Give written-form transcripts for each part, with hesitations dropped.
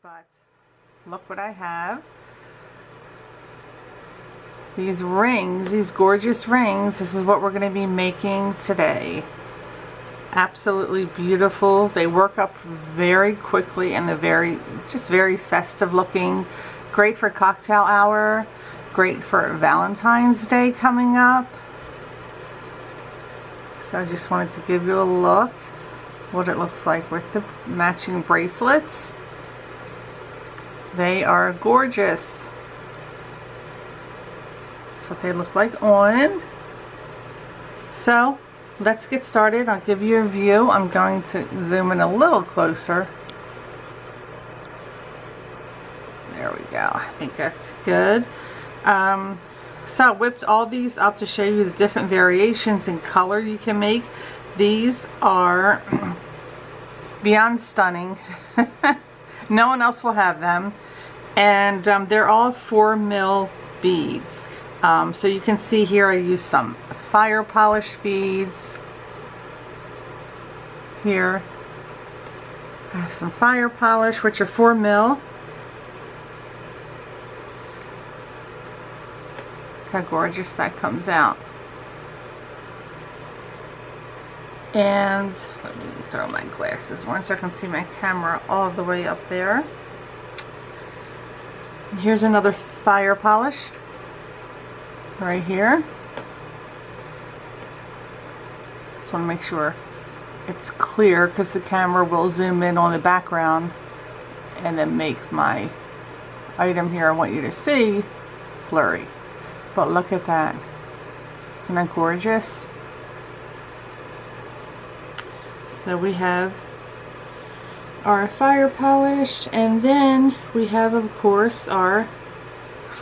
but look what I have. These rings, these gorgeous rings, this is what we're going to be making today. Absolutely beautiful. They work up very quickly and they're just very festive looking. Great for cocktail hour. Great for Valentine's Day coming up. So I just wanted to give you a look what it looks like with the matching bracelets. They are gorgeous. That's what they look like on. So let's get started. I'll give you a view. I'm going to zoom in a little closer. There we go. I think that's good. So I whipped all these up to show you the different variations in color you can make. These are beyond stunning. No one else will have them. And they're all 4mm beads. So you can see here I use some fire polished beads. Here I have some fire polish, which are 4mm. Look how gorgeous that comes out. And let me throw my glasses on so I can see my camera all the way up there. And here's another fire polished right here. Just want to make sure it's clear because the camera will zoom in on the background and then make my item here I want you to see blurry. But look at that. Isn't that gorgeous? So we have our fire polish, and then we have, of course, our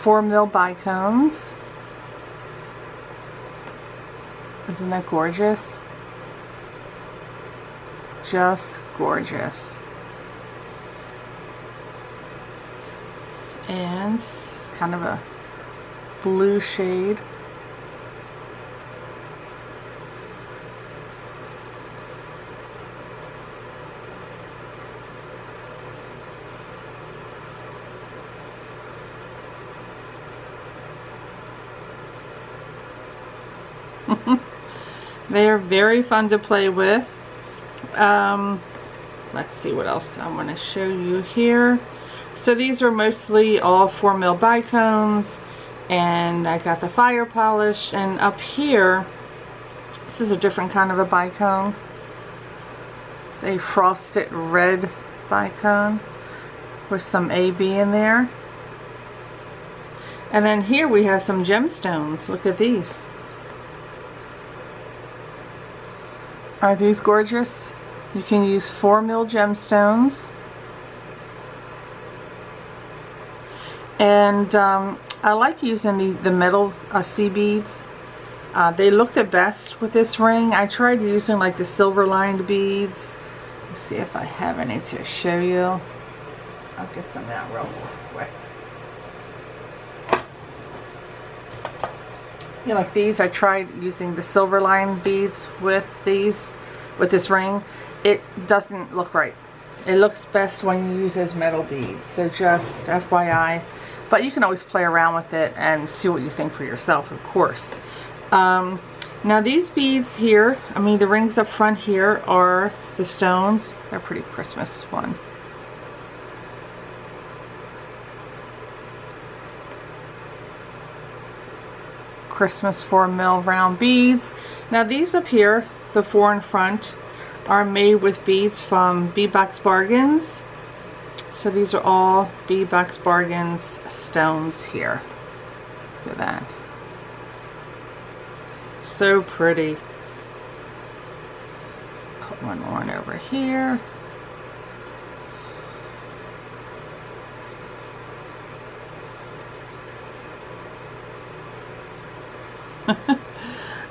4mm bicones. Isn't that gorgeous? Just gorgeous. And it's kind of a blue shade. They are very fun to play with. Let's see what else I want to show you here. So these are mostly all 4mm bicones, and I got the fire polish, and up here this is a different kind of a bicone. It's a frosted red bicone with some AB in there. And then here we have some gemstones. Look at these. Are these gorgeous? You can use 4mm gemstones. And I like using the metal sea beads. They look the best with this ring. I tried using like the silver lined beads. Let's see if I have any to show you. I'll get some out real quick. You know, like these, I tried using the silver line beads with this ring. It doesn't look right. It looks best when you use those metal beads. So just FYI. But you can always play around with it and see what you think for yourself, of course. Now these beads here, I mean the rings up front here are the stones. They're a pretty Christmas one. Christmas 4mm round beads. Now these up here, the 4 in front, are made with beads from Bead Box Bargains. So these are all Bead Box Bargains stones here. Look at that. So pretty. Put one on over here.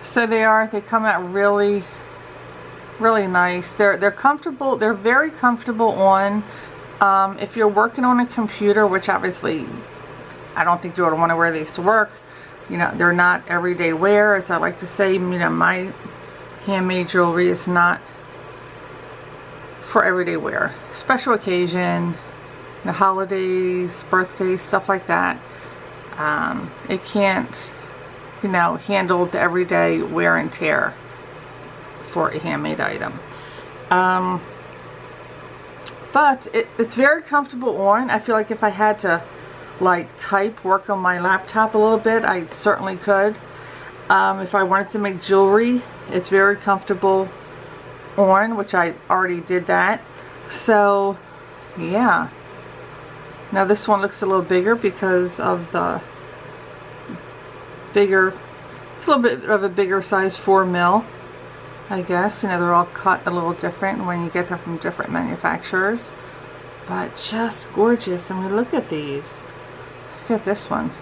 So they come out really nice. They're comfortable. They're very comfortable on if you're working on a computer, which obviously I don't think you would want to wear these to work. You know, they're not everyday wear, as I like to say. You know, my handmade jewelry is not for everyday wear. Special occasion, the holidays, birthdays, stuff like that. It can't, you know, handle the everyday wear and tear for a handmade item. But it's very comfortable on. I feel like if I had to like type, work on my laptop a little bit, I certainly could. If I wanted to make jewelry, it's very comfortable on, which I already did that. So yeah. Now this one looks a little bigger because of the bigger, it's a little bit of a bigger size 4mm, I guess. You know, they're all cut a little different when you get them from different manufacturers. But just gorgeous. I mean, look at these. Look at this one.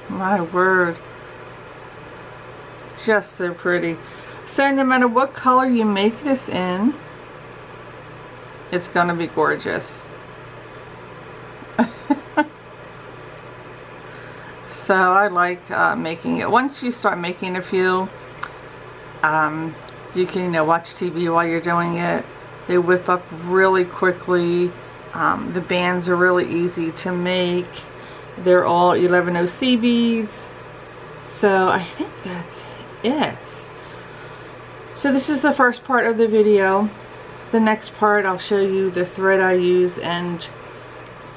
My word. Just so pretty. So no matter what color you make this in, it's gonna be gorgeous. So I like making it. Once you start making a few, you can, you know, watch TV while you're doing it. They whip up really quickly. The bands are really easy to make. They're all 11OC beads. So I think that's it. So this is the first part of the video. The next part I'll show you the thread I use and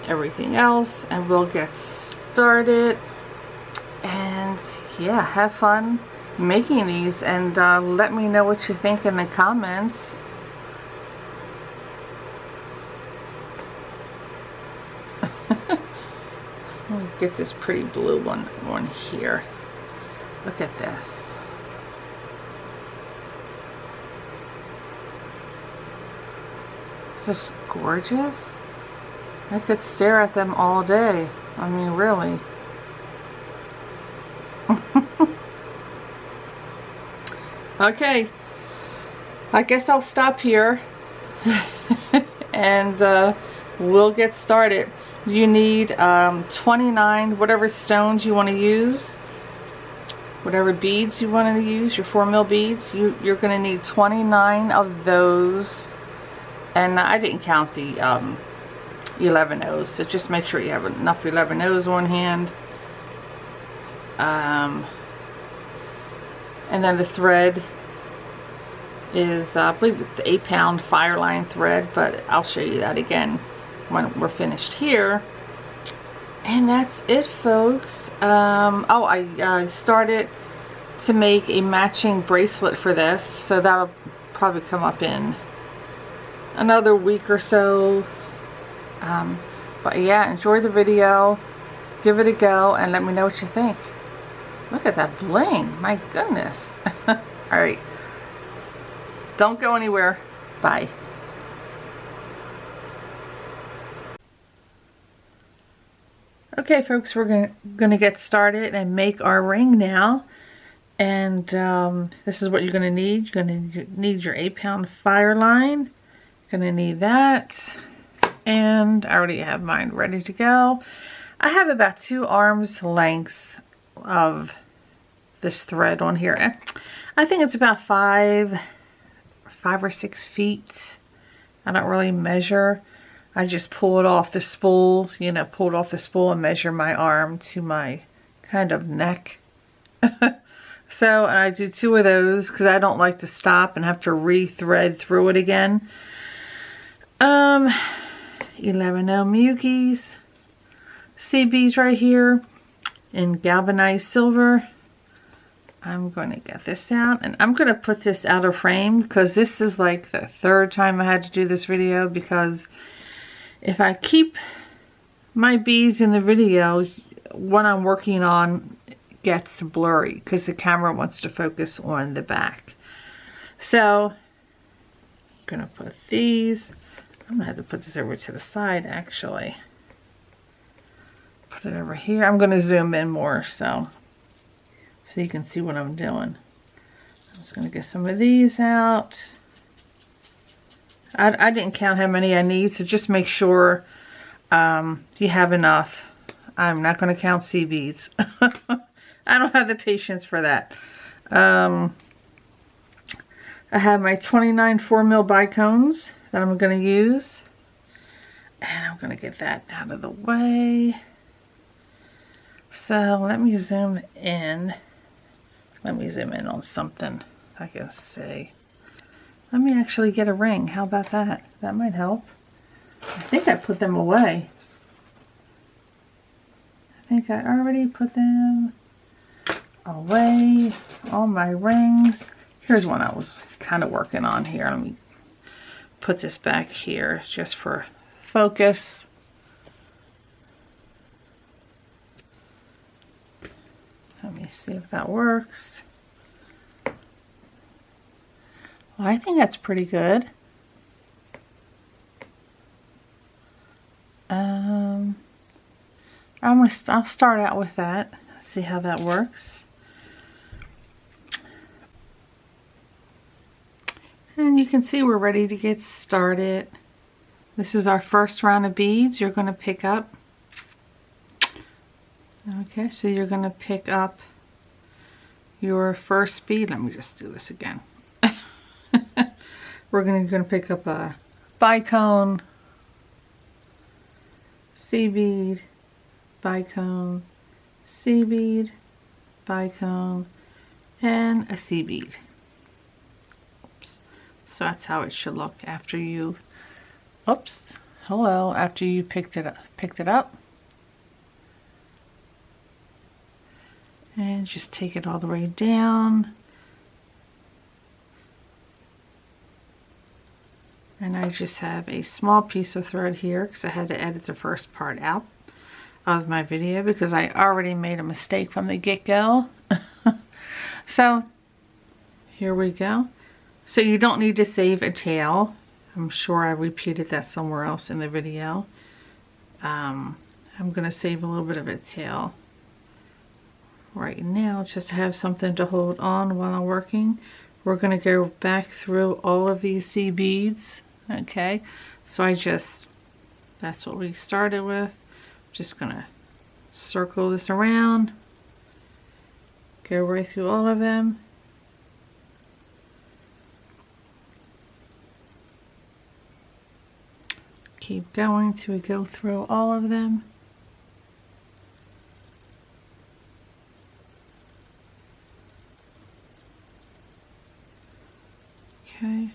everything else, and we'll get started. And yeah, have fun making these, and let me know what you think in the comments. So let me get this pretty blue one on here. Look at this. Is this gorgeous? I could stare at them all day. I mean, really. Okay, I guess I'll stop here and we'll get started. You need 29 whatever stones you want to use, whatever beads you want to use, your 4mm beads. You're going to need 29 of those, and I didn't count the 11Os, so just make sure you have enough 11Os on hand. And then the thread is, I believe it's the 8-pound FireLine thread, but I'll show you that again when we're finished here. And that's it, folks. Oh, I started to make a matching bracelet for this, so that'll probably come up in another week or so. But yeah, enjoy the video, give it a go, and let me know what you think. Look at that bling, my goodness. Alright, don't go anywhere. Bye. Okay, folks, we're gonna get started and make our ring now. And this is what you're gonna need. You're gonna need your 8-pound FireLine. You're gonna need that. And I already have mine ready to go. I have about 2 arms lengths of this thread on here. I think it's about 5 or 6 feet. I don't really measure. I just pull it off the spool, you know, pull it off the spool and measure my arm to my kind of neck. So I do 2 of those because I don't like to stop and have to re-thread through it again. 11O Mukies, CBs right here in galvanized silver. I'm going to get this out, and I'm going to put this out of frame because this is like the 3rd time I had to do this video, because if I keep my beads in the video, what I'm working on gets blurry because the camera wants to focus on the back. So I'm going to put these. I'm going to have to put this over to the side, actually. Put it over here. I'm going to zoom in more so you can see what I'm doing. I'm just going to get some of these out. I didn't count how many I need, so just make sure you have enough. I'm not going to count C beads. I don't have the patience for that. I have my 29 4mm bicones that I'm going to use. And I'm going to get that out of the way. So let me zoom in. Let me zoom in on something I can see. Let me actually get a ring. How about that? That might help. I think I put them away. I think I already put them away. All my rings. Here's one I was kind of working on here. Let me put this back here. It's just for focus. Let me see if that works. Well, I think that's pretty good. I'll start out with that. See how that works. And you can see we're ready to get started. This is our first round of beads you're going to pick up. Okay, so you're going to pick up your first bead. Let me just do this again. We're going to pick up a bicone, C bead, bicone, C bead, bicone, and a C bead. Oops. So that's how it should look after you, oops, hello, after you picked it up. And just take it all the way down. And I just have a small piece of thread here because I had to edit the first part out of my video because I already made a mistake from the get-go. So here we go. So you don't need to save a tail. I'm sure I repeated that somewhere else in the video. I'm going to save a little bit of a tail right now just to have something to hold on while I'm working. We're going to go back through all of these C beads. Okay, so that's what we started with. Just gonna circle this around, go right through all of them. Keep going till we go through all of them. Okay.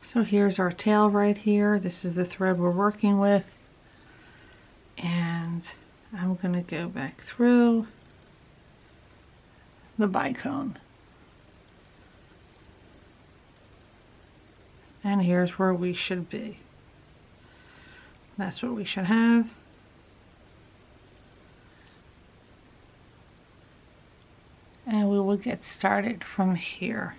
So here's our tail right here. This is the thread we're working with. And I'm going to go back through the bicone. And here's where we should be. That's what we should have. And we will get started from here.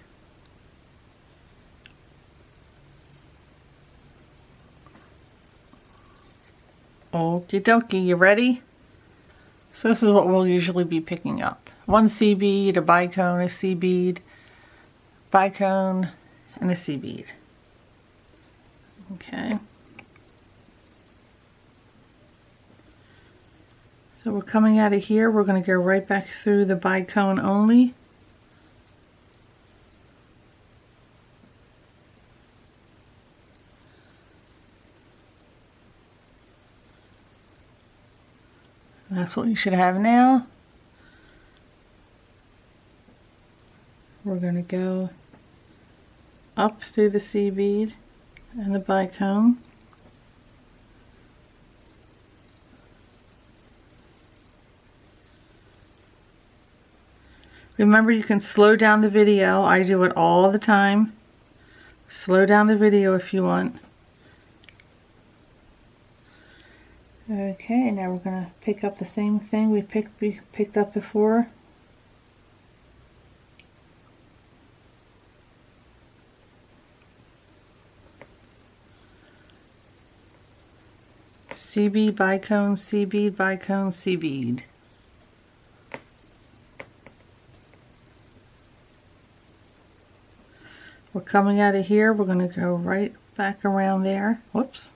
Okie dokie, you ready? So this is what we'll usually be picking up. One C bead, a bicone, a C bead, bicone, and a C bead. Okay. So we're coming out of here. We're going to go right back through the bicone only. That's what you should have now. We're going to go up through the C bead and the bicone. Remember, you can slow down the video. I do it all the time. Slow down the video if you want. Okay, now we're going to pick up the same thing we picked up before. C bead, bicone, C bead, bicone, C bead. We're coming out of here. We're going to go right back around there. Whoops.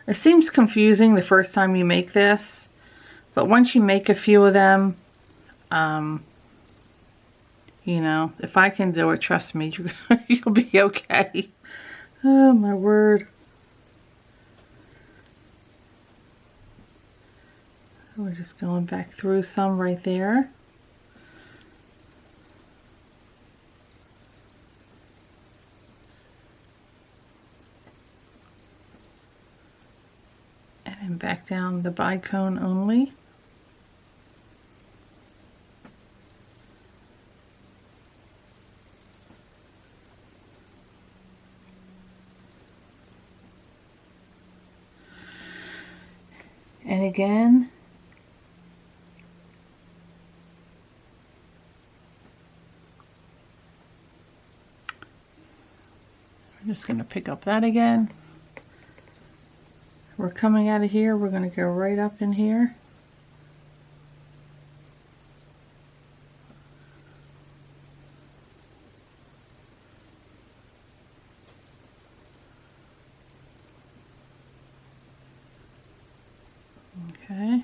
It seems confusing the first time you make this, But once you make a few of them, you know, if I can do it, trust me, you'll be okay. Oh my word. We're just going back through some right there. And then back down the bicone only. And again, I'm just going to pick up that again. We're coming out of here, we're going to go right up in here. Okay.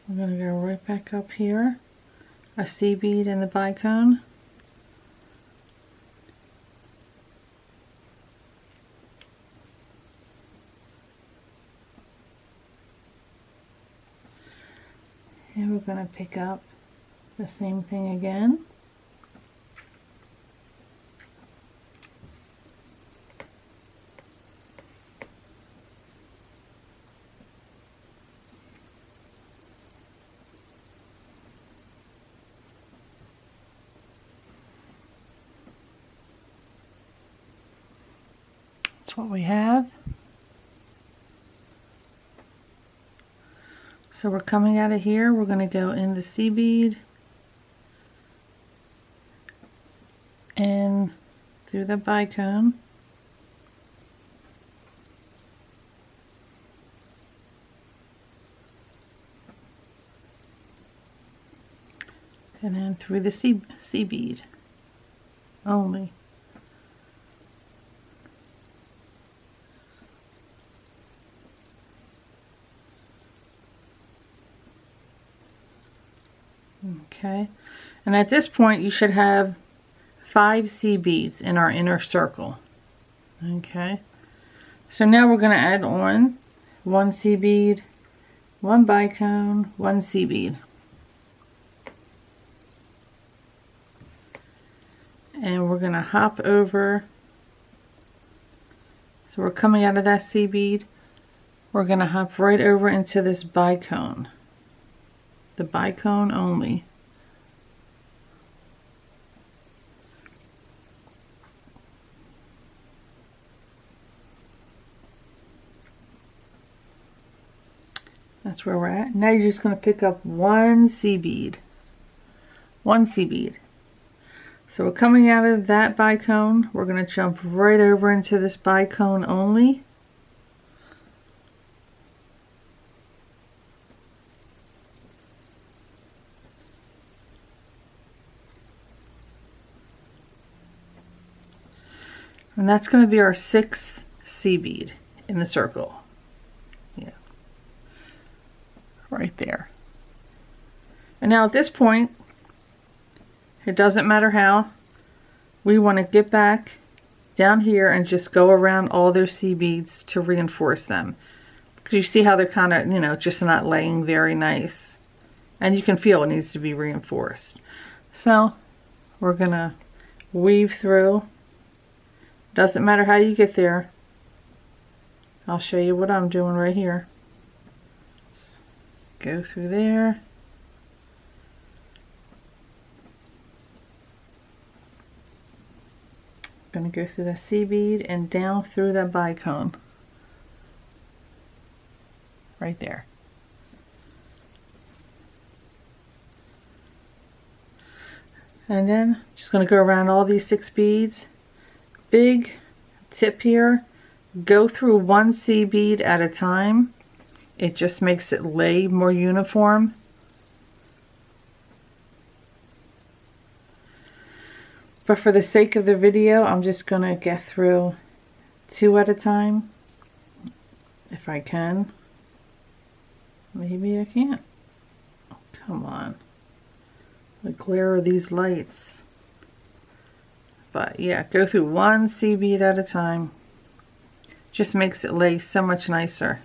We're going to go right back up here. A C bead in the bicone. And we're going to pick up the same thing again. That's what we have. So we're coming out of here, we're going to go in the C bead and through the bicone. And then through the C bead only. Okay, and at this point you should have 5 C beads in our inner circle. Okay, so now we're going to add on 1 C bead, 1 bicone, 1 C bead. And we're going to hop over. So we're coming out of that C bead. We're going to hop right over into this bicone. The bicone only. That's where we're at. Now you're just going to pick up 1 C bead. 1 C bead. So we're coming out of that bicone. We're going to jump right over into this bicone only. And that's going to be our 6th C bead in the circle. Yeah. Right there. And now at this point, it doesn't matter how, we want to get back down here and just go around all their C beads to reinforce them. Because you see how they're kind of, you know, just not laying very nice. And you can feel it needs to be reinforced. So we're going to weave through. Doesn't matter how you get there. I'll show you what I'm doing right here. Let's go through there. I'm going to go through the C bead and down through the bicone. Right there. And then just going to go around all these 6 beads. Big tip here, go through 1 C bead at a time. It just makes it lay more uniform. But for the sake of the video, I'm just going to get through 2 at a time. if I can. Maybe I can't. Oh, come on. The glare of these lights. But yeah, go through one C bead at a time. Just makes it lay so much nicer.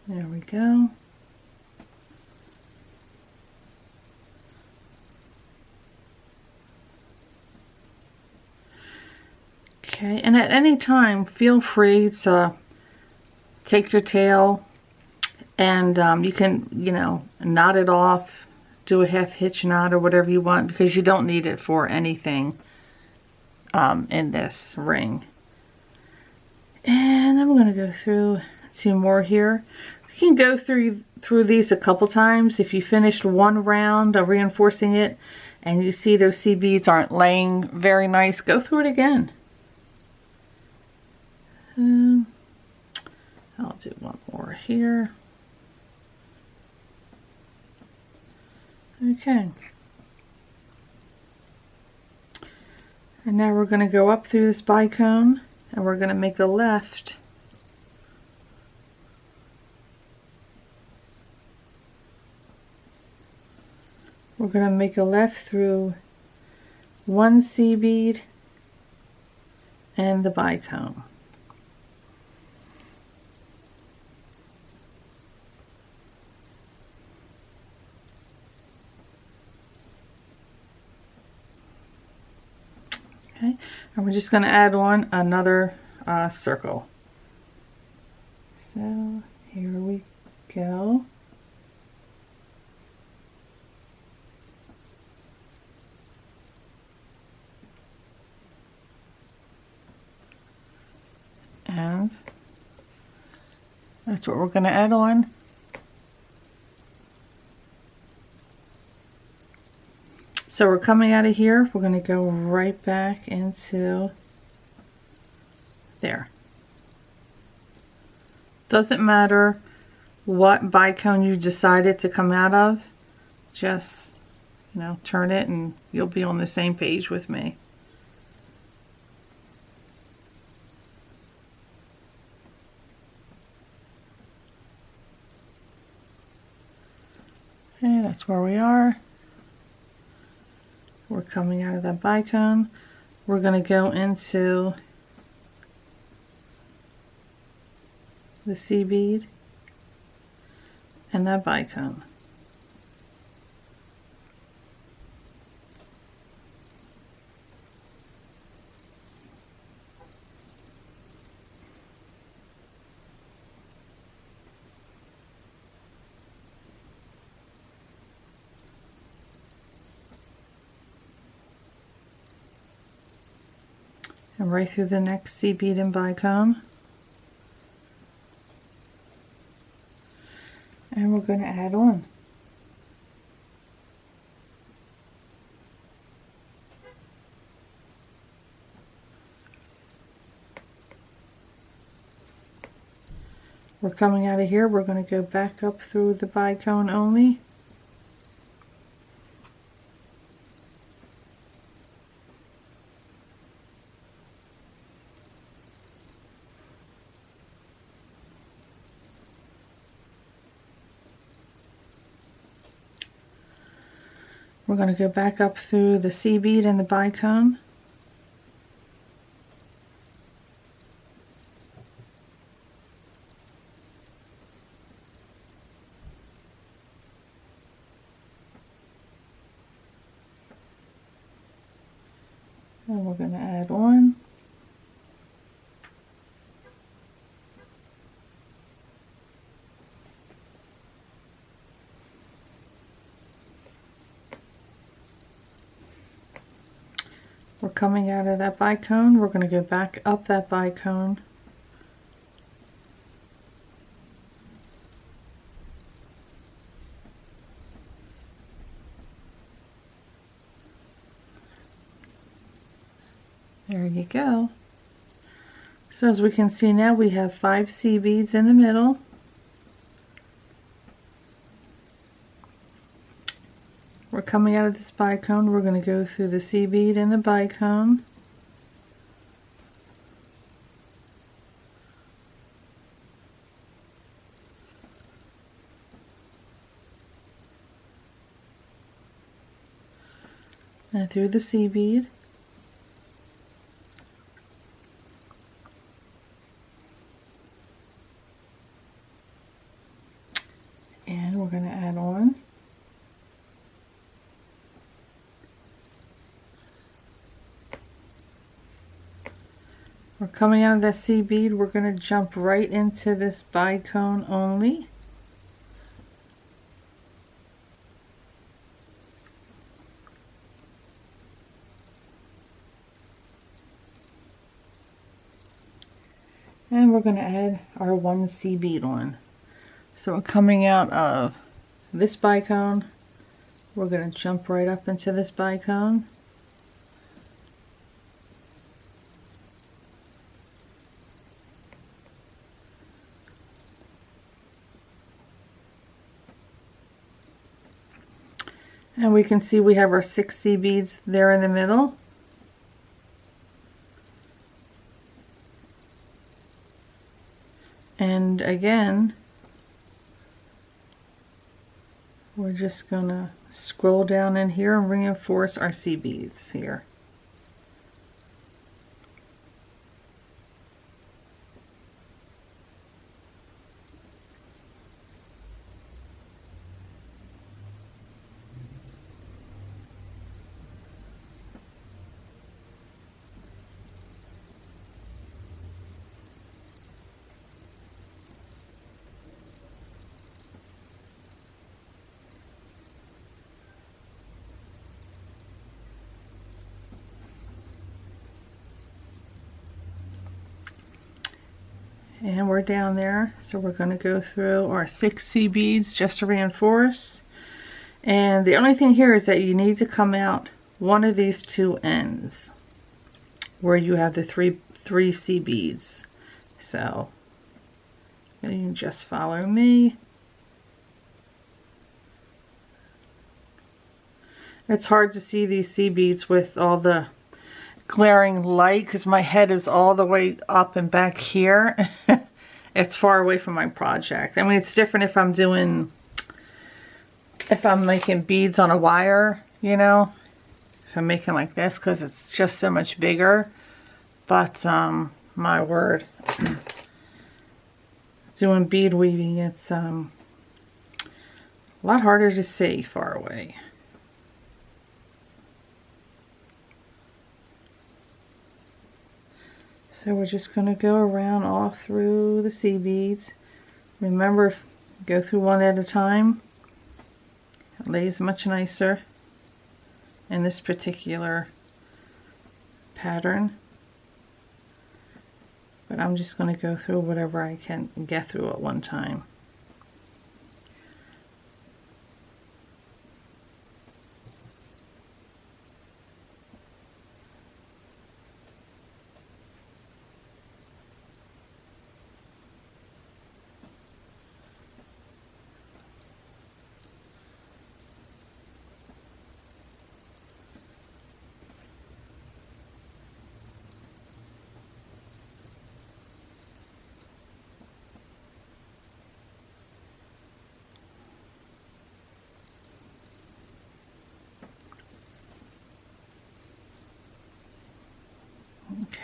There we go. Okay, and at any time, feel free to take your tail and you can, you know, knot it off, do a half hitch knot or whatever you want, because you don't need it for anything in this ring. And I'm going to go through 2 more here. You can go through these a couple times. If you finished one round of reinforcing it and you see those C beads aren't laying very nice, go through it again. I'll do one more here. Okay. And now we're going to go up through this bicone and we're going to make a left. We're going to make a left through 1 C bead and the bicone. Okay, and we're just going to add on another circle. So here we go. And that's what we're going to add on. So we're coming out of here, we're going to go right back into there. Doesn't matter what bicone you decided to come out of, just, you know, turn it and you'll be on the same page with me. Okay, that's where we are. We're coming out of that bicone. We're going to go into the C bead and that bicone. And right through the next C bead and bicone. And we're going to add on. We're coming out of here, we're going to go back up through the bicone only. We're going to go back up through the C bead and the bicone. And we're going to add on. We're coming out of that bicone. We're going to go back up that bicone. There you go. So as we can see now, we have 5 C beads in the middle. We're coming out of this bicone. We're going to go through the C bead and the bicone. And through the C bead. And we're going to add on. We're coming out of that C bead. We're going to jump right into this bicone only. And we're going to add our 1 C bead on. So we're coming out of this bicone. We're going to jump right up into this bicone. And we can see we have our 6 C beads there in the middle. And again, we're just going to scroll down in here and reinforce our C beads here. And we're down there, so we're going to go through our 6 C beads just to reinforce. And the only thing here is that you need to come out one of these 2 ends where you have the three C beads. So you can just follow me. It's hard to see these C beads with all the glaring light because my head is all the way up and back here. It's far away from my project. I mean, it's different if I'm making beads on a wire, you know, if I'm making like this, because it's just so much bigger. But my word, doing bead weaving, it's a lot harder to see far away. So we're just going to go around all through the C beads. Remember, go through one at a time. It lays much nicer in this particular pattern. But I'm just going to go through whatever I can get through at one time.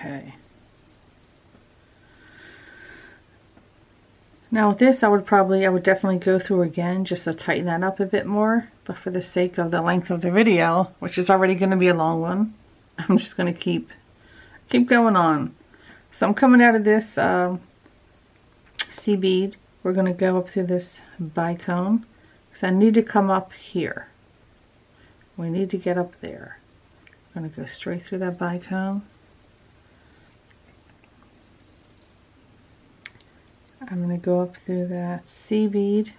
Okay. Now with this, I would definitely go through again just to tighten that up a bit more. But for the sake of the length of the video, which is already going to be a long one, I'm just going to keep going on. So I'm coming out of this C bead. We're going to go up through this bicone because I need to come up here. We need to get up there. going to go straight through that bicone. I'm going to go up through that C bead.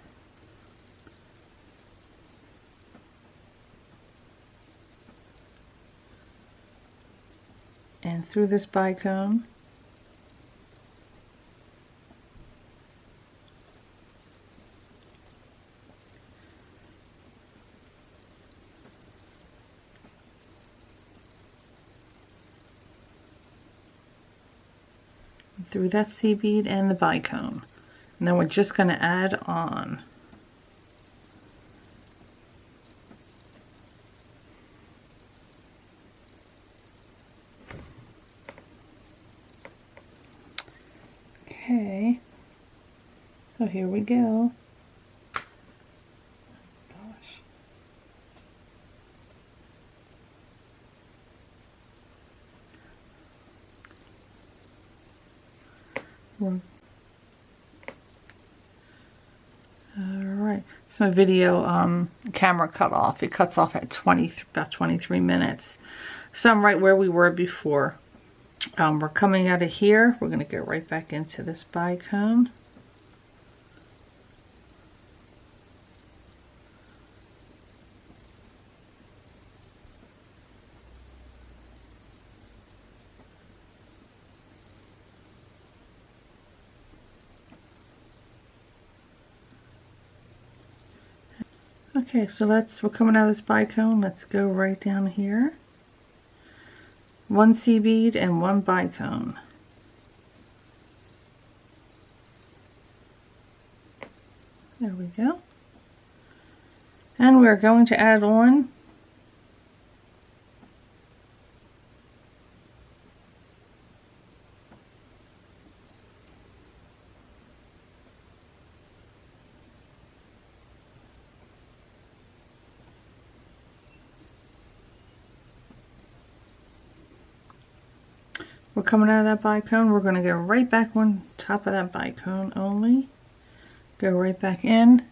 And through this bicone. Through that C bead and the bicone. And then we're just going to add on. Okay, so here we go. Gosh. Alright, so my video camera cut off. It cuts off at about 23 minutes. So I'm right where we were before. We're coming out of here. We're going to go right back into this bicone. Okay, so we're coming out of this bicone. Let's go right down here. One C bead and one bicone. There we go. And we're going to add on we're coming out of that bicone. We're going to go right back on top of that bicone only. Go right back in.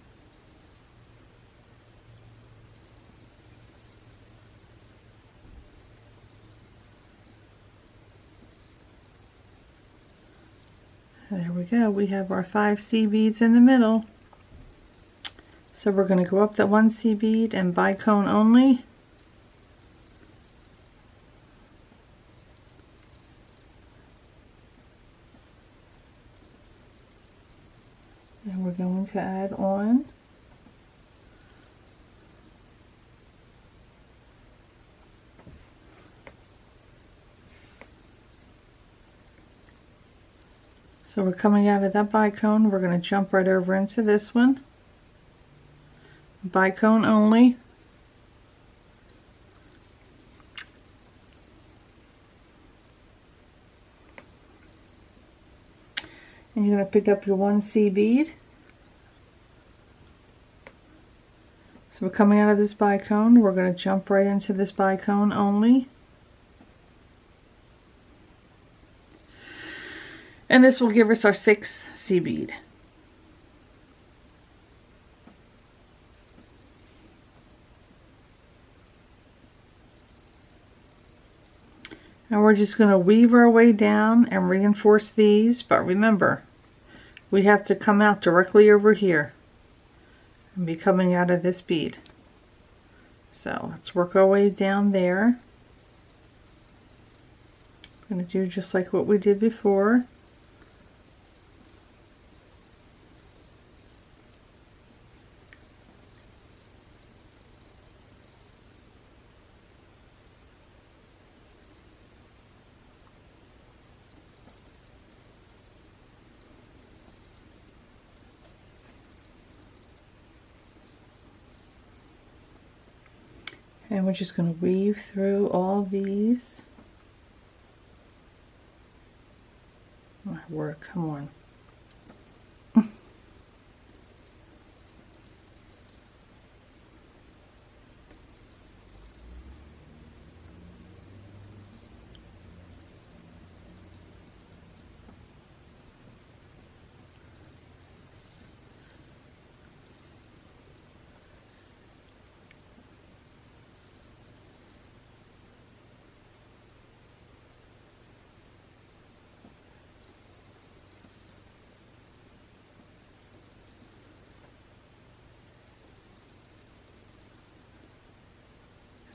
There we go. We have our 5 C beads in the middle. So we're going to go up that 1 C bead and bicone only. And we're going to add on so we're coming out of that bicone. We're going to jump right over into this one. Bicone only. And you're going to pick up your 1 C bead. So we're coming out of this bicone. We're going to jump right into this bicone only. And this will give us our 6th C bead. And we're just going to weave our way down and reinforce these, but remember, we have to come out directly over here and be coming out of this bead. So let's work our way down there. I'm going to do just like what we did before. And we're just going to weave through all these. My word, come on.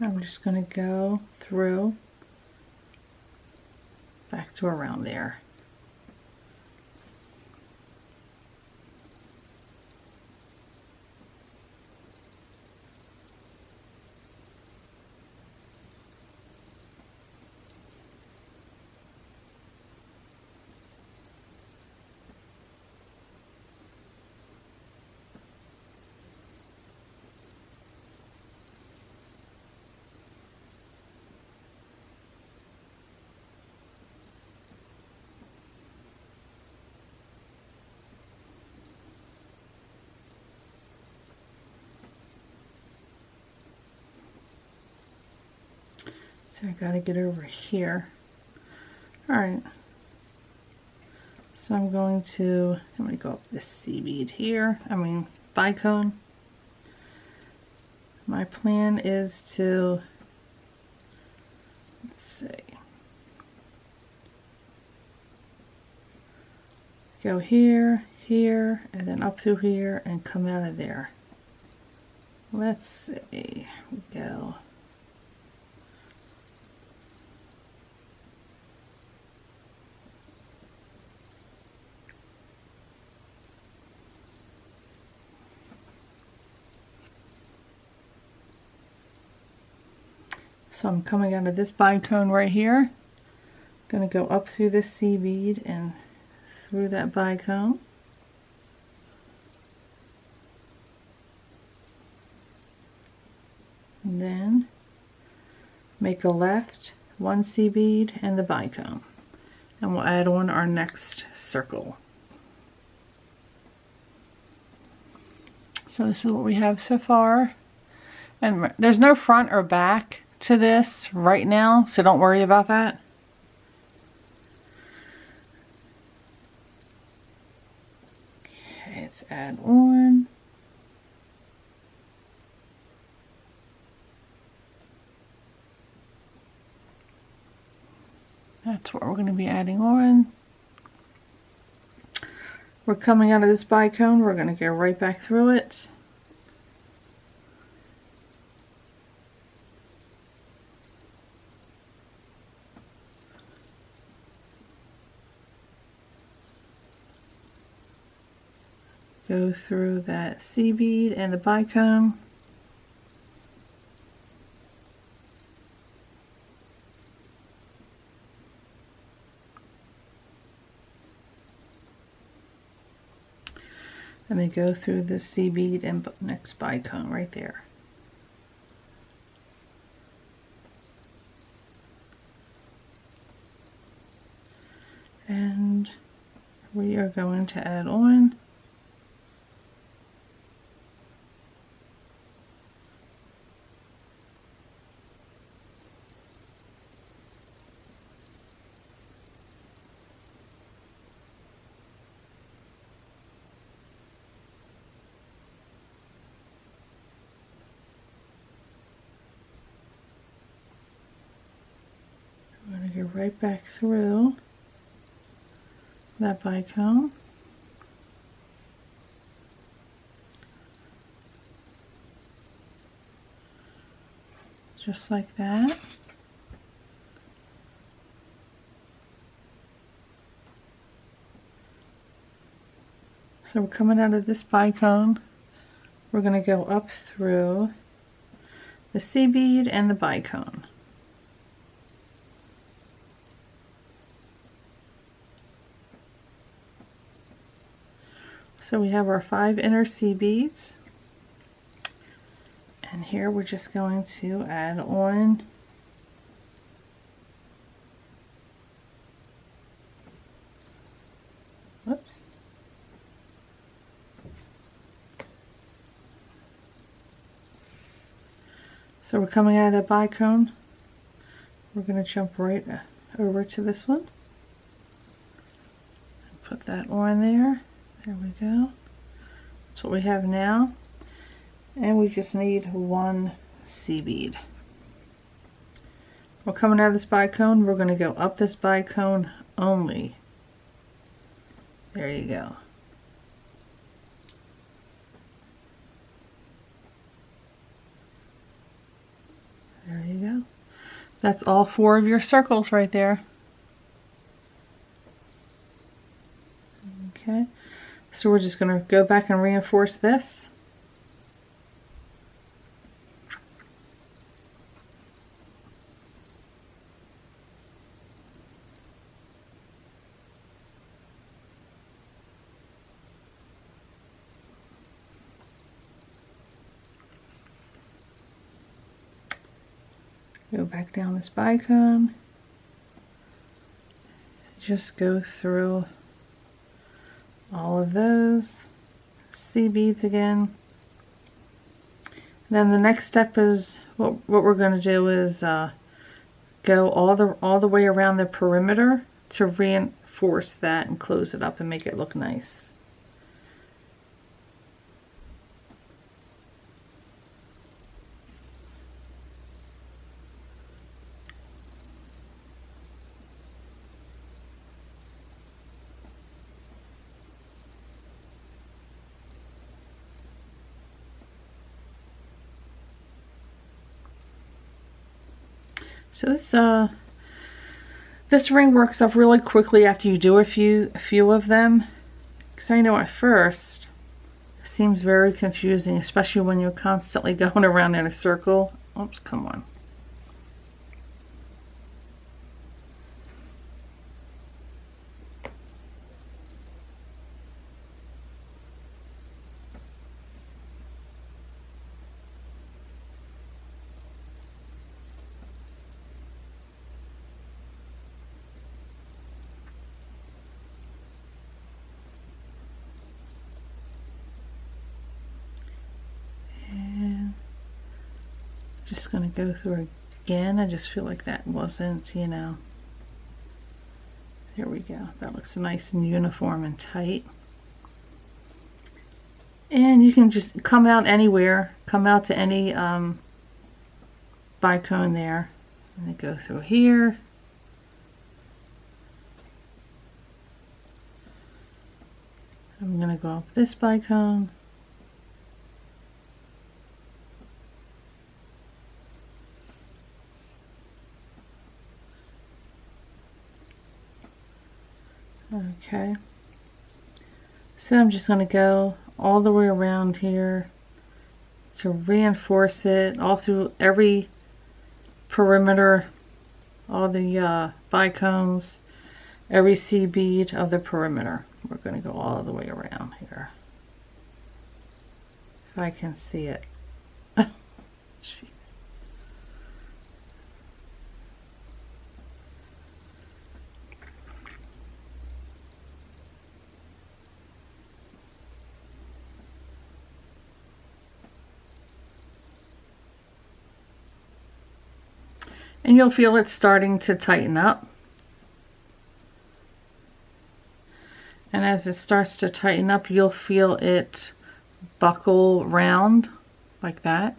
I'm just going to go through back to around there. So I gotta get over here. Alright. So I'm going to go up this C bead here. Bicone. My plan is to, let's see, go here, here, and then up through here and come out of there. Let's see, we go. So I'm coming out of this bicone right here. Going to go up through this C bead and through that bicone. And then make a left, one C bead and the bicone. And we'll add on our next circle. So this is what we have so far. And there's no front or back to this right now, so don't worry about that. Okay, let's add on. That's what we're going to be adding on. We're coming out of this bicone, we're going to go right back through it. Go through that C bead and the bicone. And then go through the C bead and next bicone right there. And we are going to add on right back through that bicone. Just like that. So we're coming out of this bicone. We're going to go up through the C bead and the bicone. So we have our 5 inner C beads, and here we're just going to add on whoops. So we're coming out of that bicone. We're going to jump right over to this one. Put that on there. There we go. That's what we have now. And we just need 1 C bead. We're coming out of this bicone. We're going to go up this bicone only. There you go. There That's all 4 of your circles right there. Okay, so we're just going to go back and reinforce this. Go back down this bicone. Just go through all of those. C beads again. Then the next step is what we're going to do is go all the way around the perimeter to reinforce that and close it up and make it look nice. So this ring works up really quickly after you do a few of them. Because I know at first it seems very confusing, especially when you're constantly going around in a circle. Oops, come on. Just going to go through again. I just feel like that wasn't, you know. There we go. That looks nice and uniform and tight. And you can just come out anywhere. Come out to any bicone there. And then go through here. I'm going to go up this bicone. Okay, so I'm just going to go all the way around here to reinforce it all through every perimeter, all the bicones, every C bead of the perimeter. We're going to go all the way around here. If I can see it. Jeez. And you'll feel it starting to tighten up. And as it starts to tighten up, you'll feel it buckle round like that.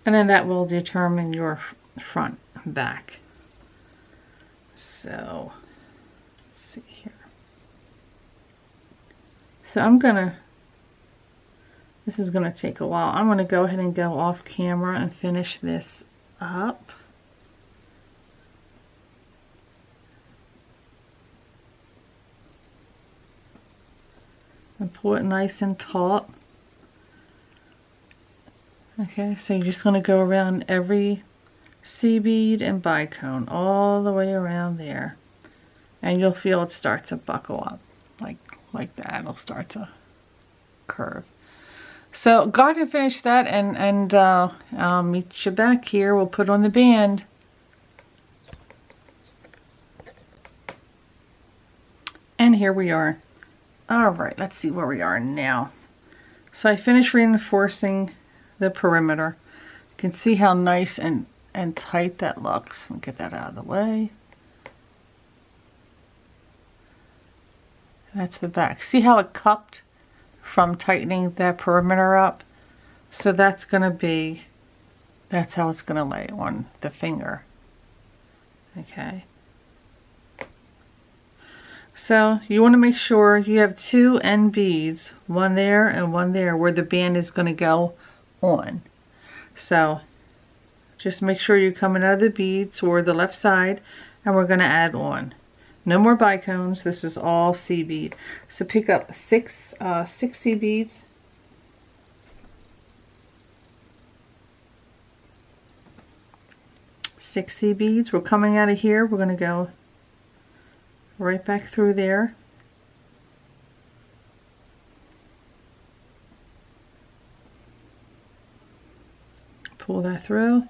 And then that will determine your front and back. So, let's see here. So this is going to take a while. I'm going to go ahead and go off camera and finish this up. And pull it nice and taut. Okay, so you're just going to go around every C bead and bicone all the way around there. And you'll feel it start to buckle up. Like that. It'll start to curve. So go ahead and finish that, and I'll meet you back here. We'll put on the band. And here we are. All right, let's see where we are now. So I finished reinforcing the perimeter. You can see how nice and tight that looks. We'll get that out of the way. That's the back. See how it cupped from tightening that perimeter up? So that's how it's going to lay on the finger. Okay. So you want to make sure you have 2 end beads, one there and one there, where the band is going to go on. So just make sure you're coming out of the bead toward the left side, and we're going to add on. No more bicones. This is all C bead. So pick up six C beads. Six C beads. We're coming out of here. We're going to go right back through there. Pull that through.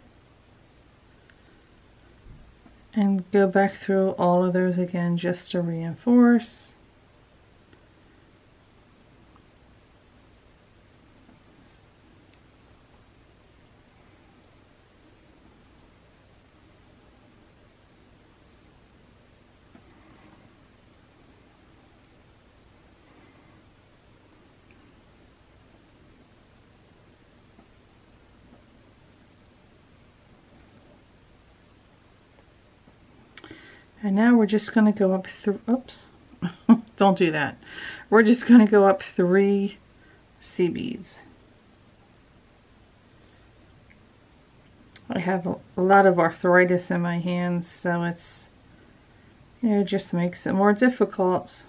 And go back through all of those again just to reinforce. And now we're just going to go up through, oops, don't do that. We're just going to go up 3 C beads. I have a lot of arthritis in my hands, so it's, you know, it just makes it more difficult.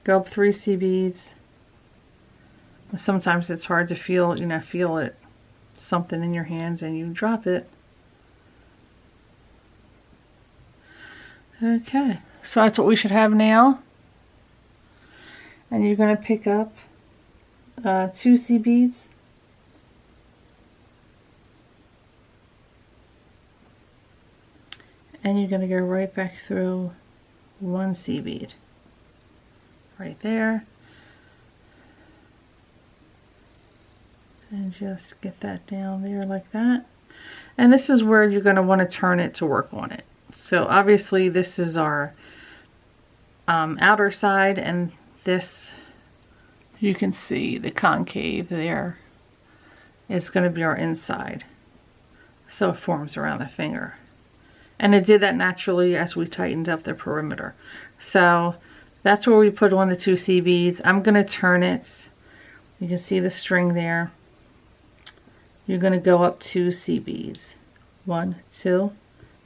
Go up 3 C beads. Sometimes it's hard to feel, you know, feel it, something in your hands, and you drop it. Okay, so that's what we should have now. And you're going to pick up 2 C beads. And you're going to go right back through 1 C bead. Right there. And just get that down there like that. And this is where you're going to want to turn it to work on it. So obviously this is our outer side, and this, you can see the concave there is going to be our inside. So it forms around the finger. And it did that naturally as we tightened up the perimeter. So that's where we put on the 2 C beads. I'm going to turn it. You can see the string there. You're going to go up 2 C beads. 1, 2.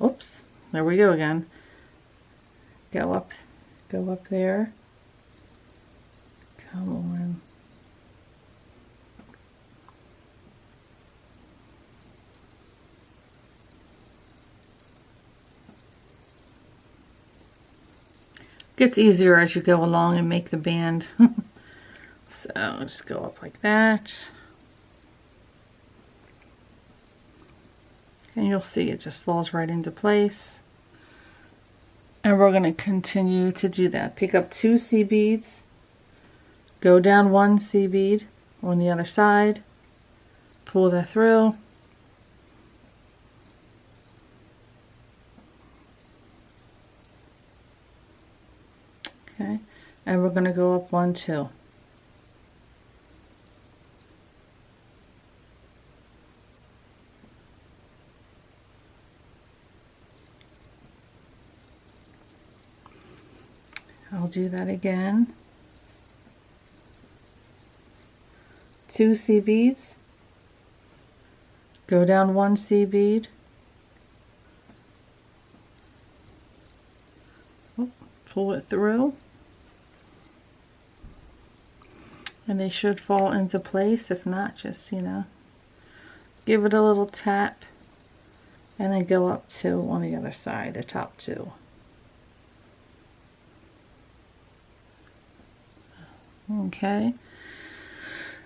Oops. There we go again. Go up there. Come on. Gets easier as you go along and make the band. So just go up like that. And you'll see it just falls right into place. And we're going to continue to do that. Pick up 2 C beads. Go down 1 C bead on the other side. Pull that through. Okay. And we're going to go up 1, 2. I'll do that again. 2 C beads. Go down 1 C bead. Pull it through. And they should fall into place. If not, just, you know, give it a little tap. And then go up 2 on the other side, the top 2. Okay,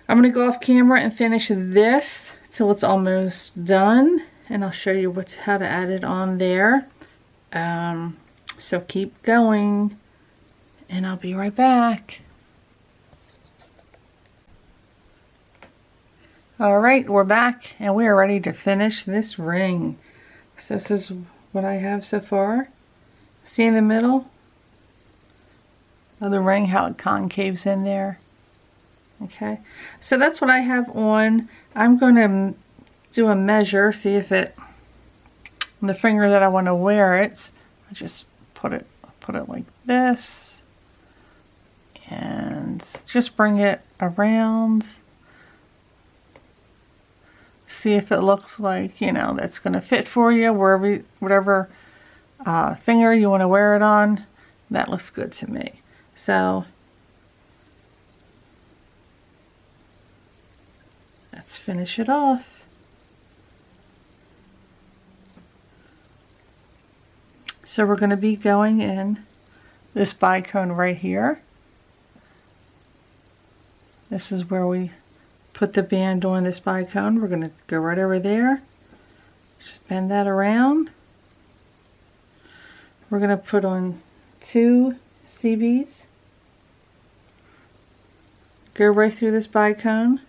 I'm going to go off camera and finish this till it's almost done, and I'll show you how to add it on there. So keep going, and I'll be right back. Alright, we're back, and we are ready to finish this ring. So this is what I have so far. See in the middle of the ring how it concaves in there. Okay, so that's what I have on. I'm going to do a measure, see if it, the finger that I want to wear it, I just put it like this, and just bring it around see if it looks like, you know, that's going to fit for you, wherever, whatever finger you want to wear it on. That looks good to me. So let's finish it off. So we're going to be going in this bicone right here. This is where we put the band on this bicone. We're going to go right over there. Just bend that around. We're going to put on 2 C beads. Go right through this bicone.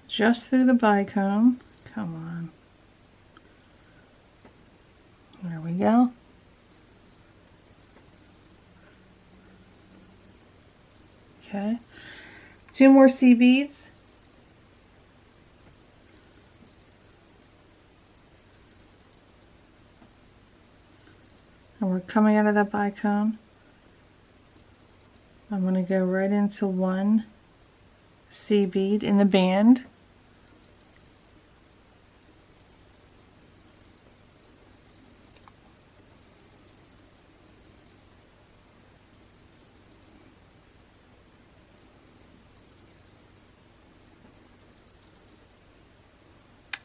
Just through the bicone. Come on. There we go. Okay. 2 more C beads. And we're coming out of that bicone. I'm going to go right into 1 C bead in the band.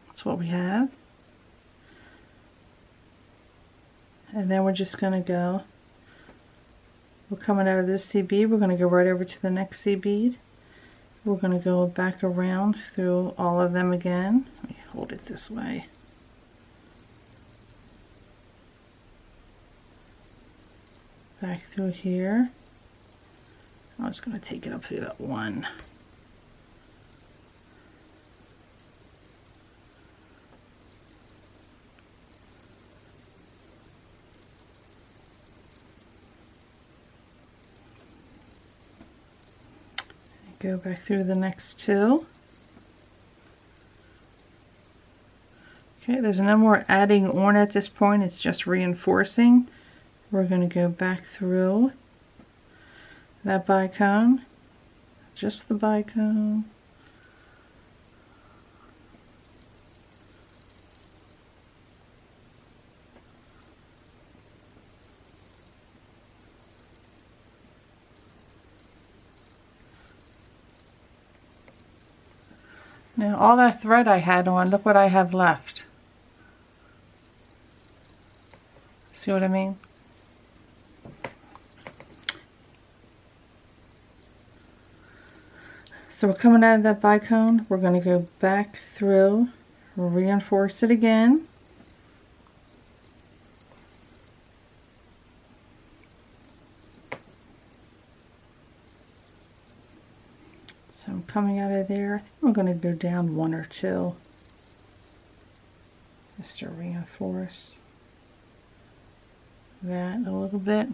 That's what we have. And then we're just going to go, we're coming out of this C bead, we're going to go right over to the next C bead. We're going to go back around through all of them again. Let me hold it this way. Back through here. I'm just going to take it up through that 1. Go back through the next 2. Okay, there's no more adding on at this point, it's just reinforcing. We're going to go back through that bicone, just the bicone. Now all that thread I had on, look what I have left. See what I mean? So we're coming out of that bicone, we're going to go back through, reinforce it again. So I'm coming out of there. I think I'm going to go down 1 or 2 just to reinforce that a little bit.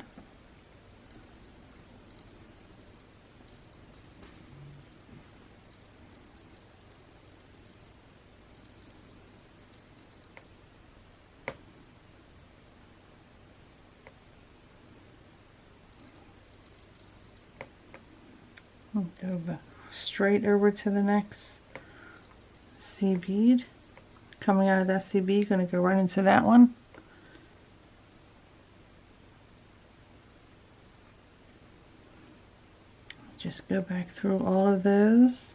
Go back straight over to the next C bead. Coming out of that C bead, going to go right into that one. Just go back through all of those.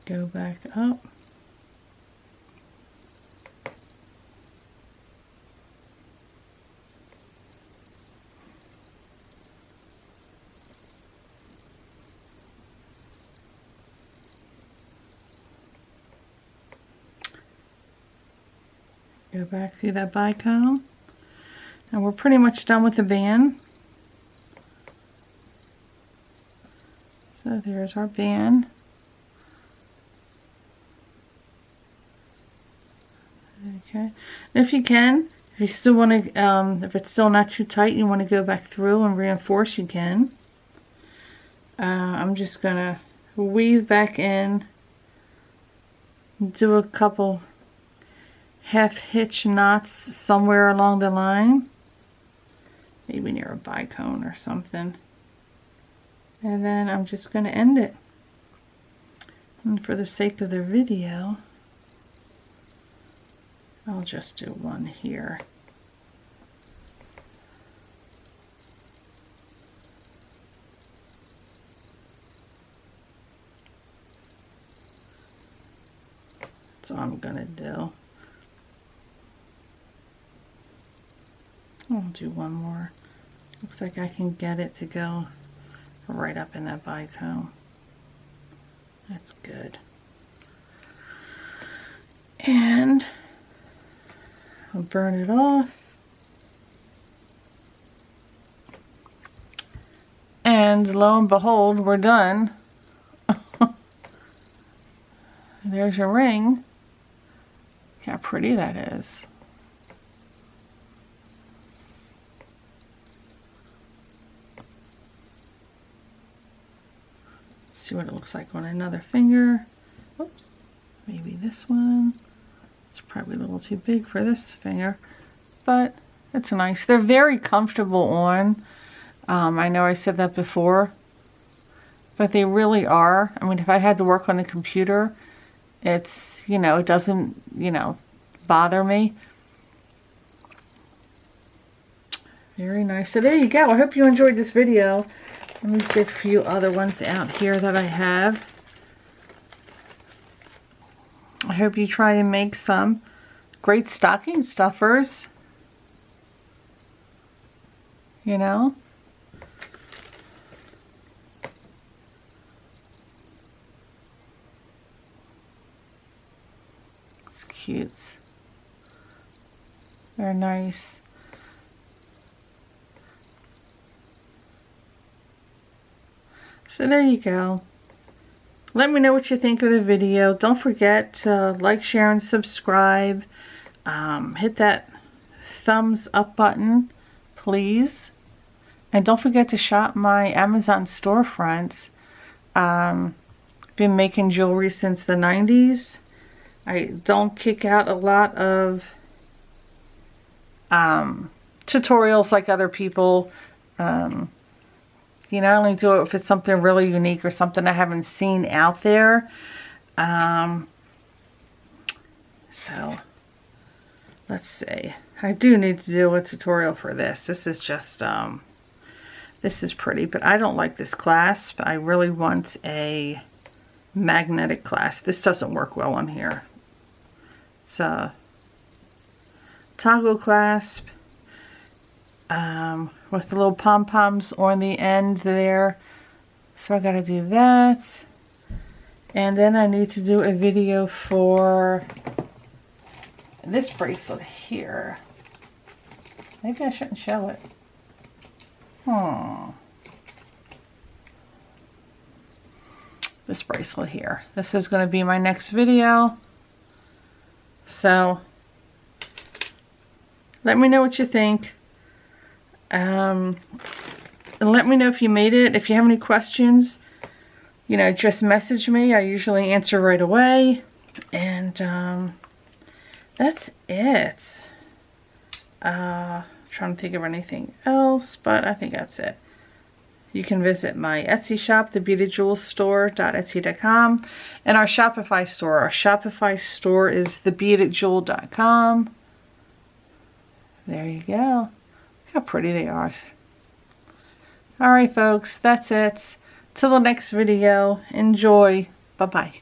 Go back up. Go back through that bicone. And we're pretty much done with the band. So there's our band. Okay. If you can, if If you still want to, if it's still not too tight, you want to go back through and reinforce, you can. I'm just going to weave back in, do a couple half hitch knots somewhere along the line, maybe near a bicone or something, and then I'm just going to end it. And for the sake of the video, I'll just do one here. That's what I'm gonna do. I'll do one more. Looks like I can get it to go right up in that bicone. That's good. And I'll burn it off. And lo and behold, we're done. There's your ring. Look how pretty that is. Let's see what it looks like on another finger. Oops, maybe this one. It's probably a little too big for this finger, but it's nice. They're very comfortable on. I know I said that before, but they really are. I mean, if I had to work on the computer, it's, you know, it doesn't, you know, bother me. Very nice. So there you go. I hope you enjoyed this video. Let me get a few other ones out here that I have. I hope you try and make some great stocking stuffers. You know? It's cute. They're nice. So there you go. Let me know what you think of the video. Don't forget to like, share, and subscribe. Hit that thumbs up button, please. And don't forget to shop my Amazon storefront. Been making jewelry since the 90s. I don't kick out a lot of tutorials like other people. You know, I only do it if it's something really unique or something I haven't seen out there. So, let's see. I do need to do a tutorial for this. This is just, this is pretty, but I don't like this clasp. I really want a magnetic clasp. This doesn't work well on here. It's a toggle clasp. With the little pom-poms on the end there. So I gotta do that. And then I need to do a video for this bracelet here. Maybe I shouldn't show it. This bracelet here. This is going to be my next video. So let me know what you think. And let me know if you made it. If you have any questions, you know, just message me. I usually answer right away. And that's it. Trying to think of anything else, but I think that's it. You can visit my Etsy shop, thebeadedjewelstore.etsy.com, and our Shopify store. Our Shopify store is thebeadedjewel.com. There you go. Look how pretty they are. Alright folks, that's it. Till the next video. Enjoy. Bye-bye.